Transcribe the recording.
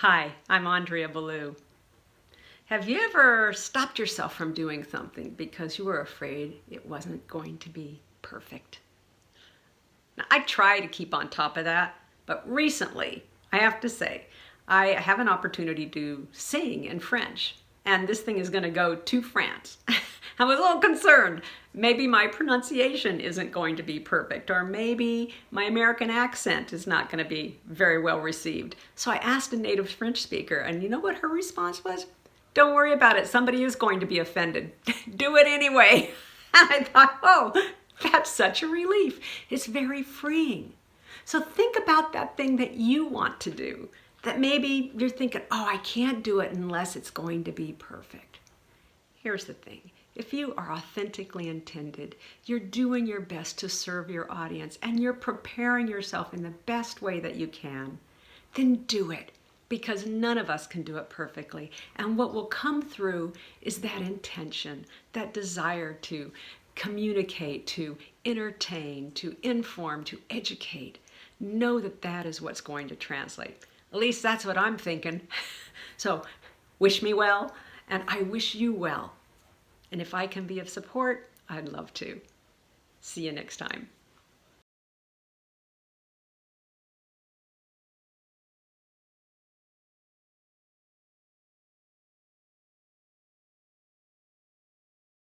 Hi, I'm Andrea Ballou. Have you ever stopped yourself from doing something because you were afraid it wasn't going to be perfect? Now, I try to keep on top of that, but recently, I have to say, I have an opportunity to sing in French, and this thing is going to go to France. I was a little concerned. Maybe my pronunciation isn't going to be perfect, or maybe my American accent is not going to be very well received. So I asked a native French speaker, and you know what her response was? Don't worry about it. Somebody is going to be offended. Do it anyway. And I thought, oh, that's such a relief. It's very freeing. So think about that thing that you want to do, that maybe you're thinking, oh, I can't do it unless it's going to be perfect. Here's the thing. If you are authentically intended, you're doing your best to serve your audience, and you're preparing yourself in the best way that you can, then do it, because none of us can do it perfectly. And what will come through is that intention, that desire to communicate, to entertain, to inform, to educate. Know that that is what's going to translate. At least that's what I'm thinking. So wish me well, and I wish you well. And if I can be of support, I'd love to. See you next time.